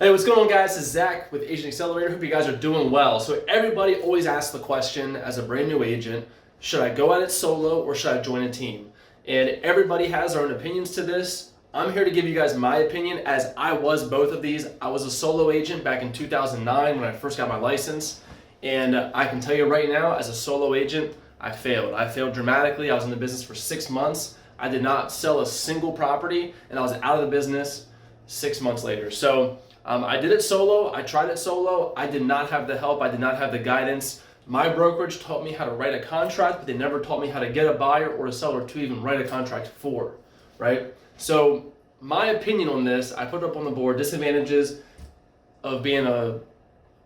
Hey, what's going on, guys? This is Zach with Agent Accelerator. Hope you guys are doing well. So everybody always asks the question as a brand new agent, should I go at it solo or should I join a team? And everybody has their own opinions to this. I'm here to give you guys my opinion, as I was both of these. I was a solo agent back in 2009 when I first got my license. And I can tell you right now, as a solo agent, I failed. I failed dramatically. I was in the business for 6 months. I did not sell a single property, and I was out of the business 6 months later. So I did it solo. I tried it solo. I did not have the help. I did not have the guidance. My brokerage taught me how to write a contract, but they never taught me how to get a buyer or a seller to even write a contract for, right? So my opinion on this, I put up on the board disadvantages of being on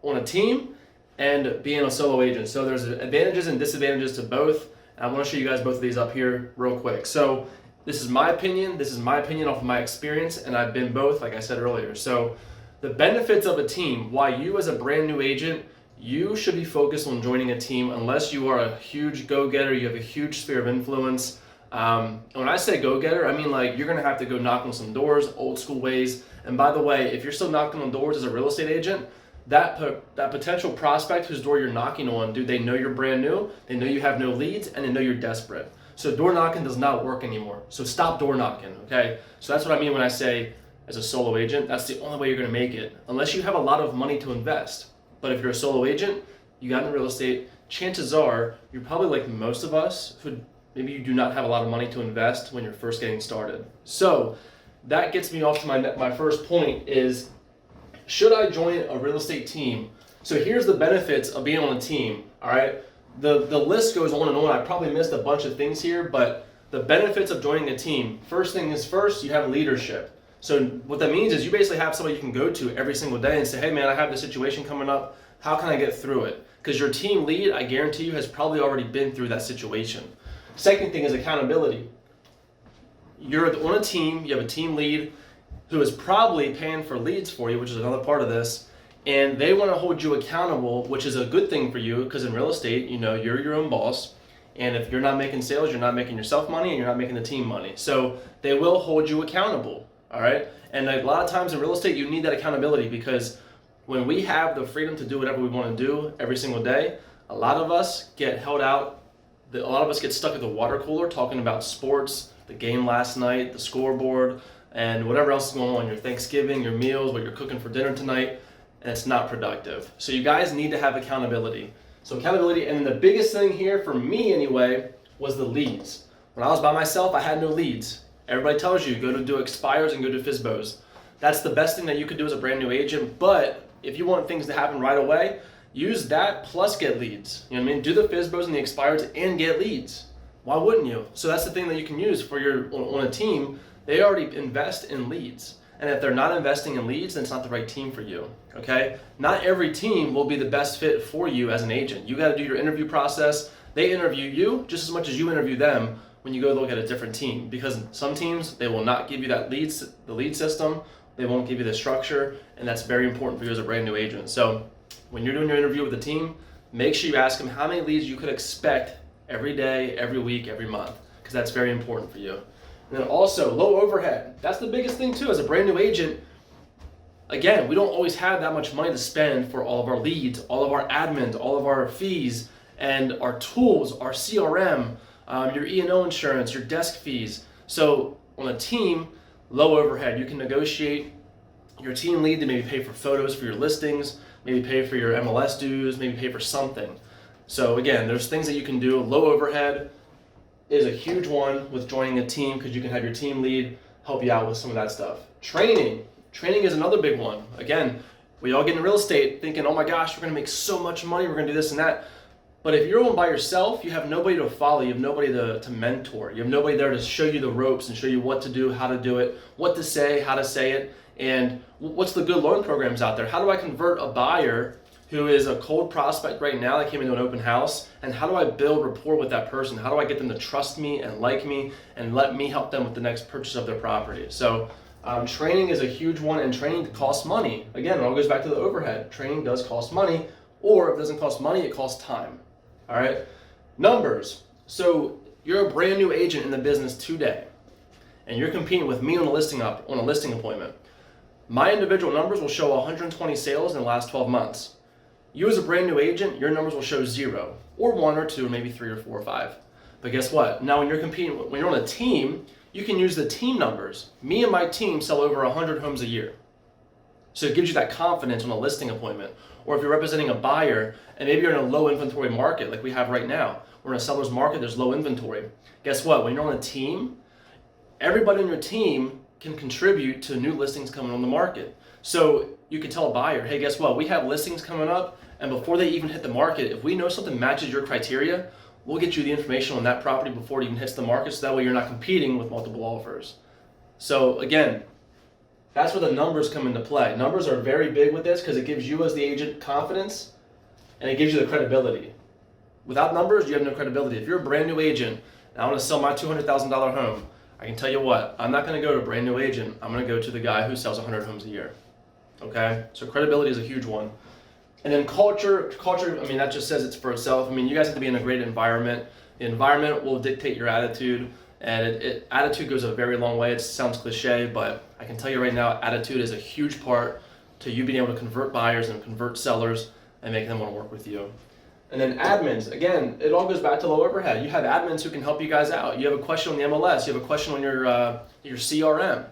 a team and being a solo agent. So there's advantages and disadvantages to both. And I want to show you guys both of these up here real quick. So this is my opinion. This is my opinion off of my experience, and I've been both, like I said earlier. So the benefits of a team, why you as a brand new agent, you should be focused on joining a team unless you are a huge go-getter, you have a huge sphere of influence. When I say go-getter, I mean like you're gonna have to go knock on some doors, old school ways. And by the way, if you're still knocking on doors as a real estate agent, that potential prospect whose door you're knocking on, dude, they know you're brand new, they know you have no leads, and they know you're desperate. So door knocking does not work anymore. So stop door knocking, okay? So that's what I mean when I say as a solo agent, that's the only way you're gonna make it, unless you have a lot of money to invest. But if you're a solo agent, you got into real estate, chances are you're probably like most of us who maybe you do not have a lot of money to invest when you're first getting started. So that gets me off to my first point is, should I join a real estate team? So here's the benefits of being on a team, all right? The list goes on and on. I probably missed a bunch of things here, but the benefits of joining a team, first thing is first, you have leadership. So what that means is you basically have somebody you can go to every single day and say, hey man, I have this situation coming up. How can I get through it? Because your team lead, I guarantee you, has probably already been through that situation. Second thing is accountability. You're on a team, you have a team lead who is probably paying for leads for you, which is another part of this, and they want to hold you accountable, which is a good thing for you, because in real estate, you know, you're your own boss. And if you're not making sales, you're not making yourself money, and you're not making the team money. So they will hold you accountable. All right. And a lot of times in real estate, you need that accountability, because when we have the freedom to do whatever we want to do every single day, a lot of us get held out. A lot of us get stuck at the water cooler talking about sports, the game last night, the scoreboard, and whatever else is going on, your Thanksgiving, your meals, what you're cooking for dinner tonight, and it's not productive. So you guys need to have accountability. So accountability, and the biggest thing here for me anyway, was the leads. When I was by myself, I had no leads. Everybody tells you, go to do expires and go to FSBOs. That's the best thing that you could do as a brand new agent, but if you want things to happen right away, use that plus get leads. You know what I mean? Do the FSBOs and the expires and get leads. Why wouldn't you? So that's the thing that you can use for on a team. They already invest in leads. And if they're not investing in leads, then it's not the right team for you, okay? Not every team will be the best fit for you as an agent. You gotta do your interview process. They interview you just as much as you interview them when you go look at a different team, because some teams, they will not give you the lead system, they won't give you the structure, and that's very important for you as a brand new agent. So when you're doing your interview with the team, make sure you ask them how many leads you could expect every day, every week, every month, because that's very important for you. And then also low overhead. That's the biggest thing too. As a brand new agent, again, we don't always have that much money to spend for all of our leads, all of our admin, all of our fees, and our tools, our CRM, your E&O insurance, your desk fees. So on a team, low overhead. You can negotiate your team lead to maybe pay for photos for your listings, maybe pay for your MLS dues, maybe pay for something. So again, there's things that you can do. Low overhead is a huge one with joining a team, because you can have your team lead help you out with some of that stuff. Training is another big one. Again, we all get into real estate thinking, oh my gosh, we're gonna make so much money, we're gonna do this and that. But if you're on by yourself, you have nobody to follow, you have nobody to mentor, you have nobody there to show you the ropes and show you what to do, how to do it, what to say, how to say it, and what's the good loan programs out there. How do I convert a buyer who is a cold prospect right now that came into an open house, and how do I build rapport with that person? How do I get them to trust me and like me and let me help them with the next purchase of their property? So training is a huge one, and training costs money. Again, it all goes back to the overhead. Training does cost money, or if it doesn't cost money, it costs time. All right, numbers. So you're a brand new agent in the business today, and you're competing with me on a listing appointment. My individual numbers will show 120 sales in the last 12 months. You as a brand new agent, your numbers will show 0, or 1 or 2, or maybe 3 or 4 or 5. But guess what? Now when you're competing, when you're on a team, you can use the team numbers. Me and my team sell over 100 homes a year. So it gives you that confidence on a listing appointment. Or if you're representing a buyer and maybe you're in a low inventory market like we have right now, we're in a seller's market, there's low inventory. Guess what? When you're on a team, everybody on your team can contribute to new listings coming on the market. So you can tell a buyer, hey, guess what? We have listings coming up, and before they even hit the market, if we know something matches your criteria, we'll get you the information on that property before it even hits the market, so that way you're not competing with multiple offers. So again, that's where the numbers come into play. Numbers are very big with this because it gives you as the agent confidence and it gives you the credibility. Without numbers, you have no credibility. If you're a brand new agent and I want to sell my $200,000 home, I can tell you what, I'm not going to go to a brand new agent. I'm going to go to the guy who sells 100 homes a year. Okay? So credibility is a huge one. And then culture, I mean, that just says it's for itself. I mean, you guys have to be in a great environment. The environment will dictate your attitude. And attitude goes a very long way. It sounds cliche, but I can tell you right now, attitude is a huge part to you being able to convert buyers and convert sellers and make them want to work with you. And then admins, again, it all goes back to low overhead. You have admins who can help you guys out. You have a question on the MLS, you have a question on your CRM,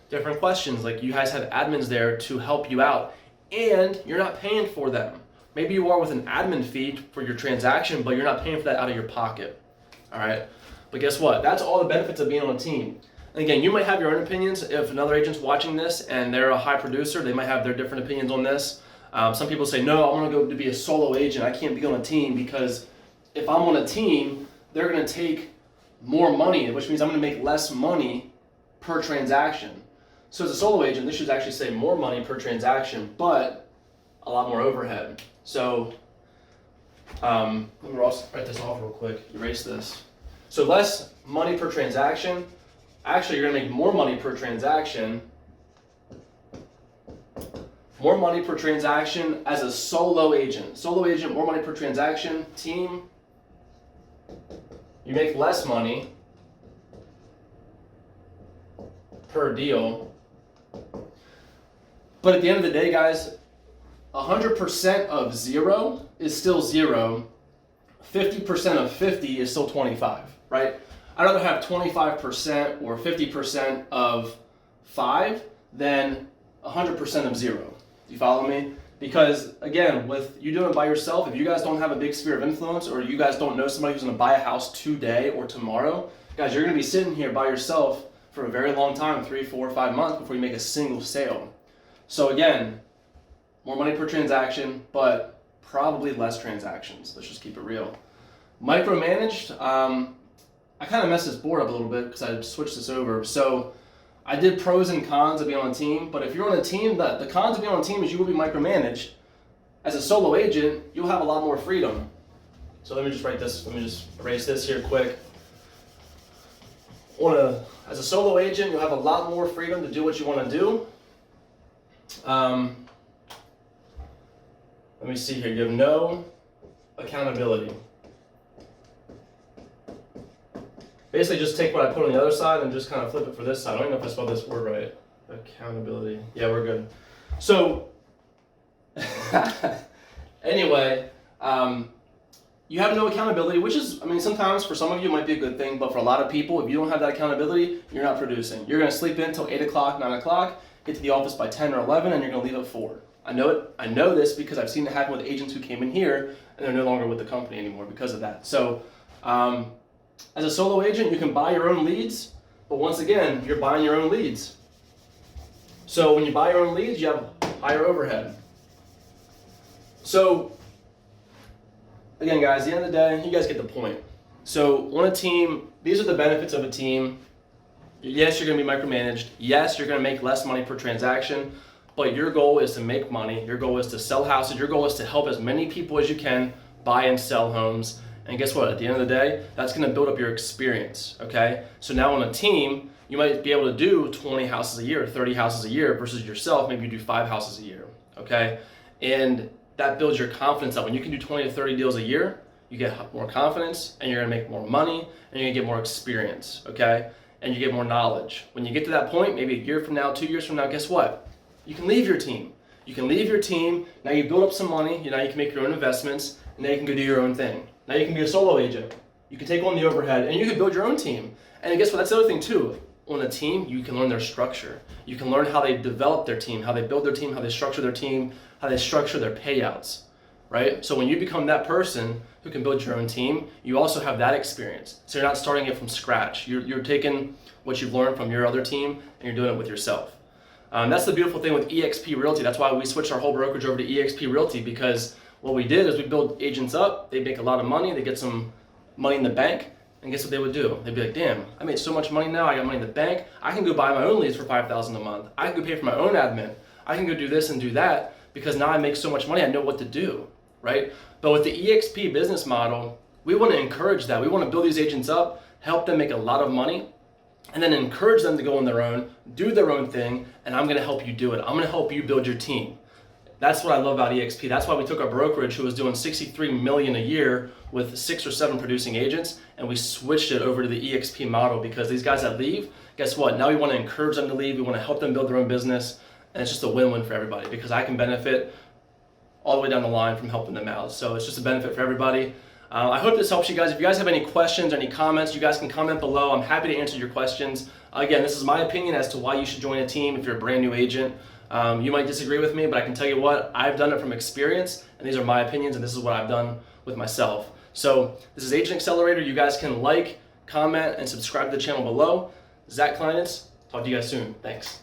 different questions. Like you guys have admins there to help you out, and you're not paying for them. Maybe you are with an admin fee for your transaction, but you're not paying for that out of your pocket. All right. But guess what? That's all the benefits of being on a team. And again, you might have your own opinions. If another agent's watching this and they're a high producer, they might have their different opinions on this. Some people say, no, I want to go to be a solo agent. I can't be on a team because if I'm on a team, they're going to take more money, which means I'm going to make less money per transaction. So as a solo agent, this should actually say more money per transaction, but a lot more overhead. So let me write this off real quick. Erase this. So less money per transaction. Actually, you're going to make more money per transaction. More money per transaction as a solo agent. Solo agent, more money per transaction. Team, you make less money per deal. But at the end of the day, guys, 100% of 0 is still 0. 50% of 50 is still 25, right? I'd rather have 25% or 50% of 5 than 100% of 0. Do you follow me? Because again, with you doing it by yourself, if you guys don't have a big sphere of influence or you guys don't know somebody who's going to buy a house today or tomorrow, guys, you're going to be sitting here by yourself for a very long time, 3, 4, 5 months before you make a single sale. So again, more money per transaction, but probably less transactions. Let's just keep it real. Micromanaged, I kind of messed this board up a little bit because I switched this over. So I did pros and cons of being on a team, but if you're on a team, the cons of being on a team is you will be micromanaged. As a solo agent, you'll have a lot more freedom. So let me just erase this here quick. As a solo agent, you'll have a lot more freedom to do what you want to do. Let me see here. You have no accountability. Basically, just take what I put on the other side and just kind of flip it for this side. I don't even know if I spelled this word right. Accountability. Yeah, we're good. So, anyway, you have no accountability, which is, I mean, sometimes for some of you it might be a good thing, but for a lot of people, if you don't have that accountability, you're not producing. You're going to sleep in until 8 o'clock, 9 o'clock, get to the office by 10 or 11, and you're going to leave at 4. I know it. I know this because I've seen it happen with agents who came in here and they're no longer with the company anymore because of that. So, as a solo agent, you can buy your own leads, but once again, you're buying your own leads. So when you buy your own leads, you have higher overhead. So again, guys, at the end of the day, you guys get the point. So on a team, these are the benefits of a team. Yes, you're going to be micromanaged. Yes, you're going to make less money per transaction, but your goal is to make money. Your goal is to sell houses. Your goal is to help as many people as you can buy and sell homes. And guess what? At the end of the day, that's going to build up your experience, okay? So now on a team, you might be able to do 20 houses a year, 30 houses a year versus yourself, maybe you do 5 houses a year, okay? And that builds your confidence up. When you can do 20 to 30 deals a year, you get more confidence and you're going to make more money and you're going to get more experience, okay? And you get more knowledge. When you get to that point, maybe a year from now, 2 years from now, guess what? You can leave your team. You can leave your team. Now you build up some money. Now you can make your own investments, and now you can go do your own thing. Now you can be a solo agent. You can take on the overhead, and you can build your own team. And guess what? That's the other thing too. On a team, you can learn their structure. You can learn how they develop their team, how they build their team, how they structure their team, how they structure their payouts, right? So when you become that person who can build your own team, you also have that experience. So you're not starting it from scratch. You're taking what you've learned from your other team and you're doing it with yourself. That's the beautiful thing with eXp Realty. That's why we switched our whole brokerage over to eXp Realty, because what we did is we build agents up, they make a lot of money, they get some money in the bank, and guess what they would do? They'd be like, damn, I made so much money now, I got money in the bank, I can go buy my own leads for $5,000 a month, I can go pay for my own admin, I can go do this and do that, because now I make so much money, I know what to do, right? But with the eXp business model, we want to encourage that. We want to build these agents up, help them make a lot of money, and then encourage them to go on their own, do their own thing, and I'm going to help you do it. I'm going to help you build your team. That's what I love about eXp. That's why we took our brokerage, who was doing $63 million a year with 6 or 7 producing agents, and we switched it over to the eXp model, because these guys that leave, guess what? Now we want to encourage them to leave. We want to help them build their own business, and it's just a win-win for everybody, because I can benefit all the way down the line from helping them out. So it's just a benefit for everybody. I hope this helps you guys. If you guys have any questions or any comments, you guys can comment below. I'm happy to answer your questions. Again, this is my opinion as to why you should join a team if you're a brand new agent. You might disagree with me, but I can tell you what, I've done it from experience, and these are my opinions, and this is what I've done with myself. So this is Agent Accelerator. You guys can like, comment, and subscribe to the channel below. Zach Kleinitz, talk to you guys soon. Thanks.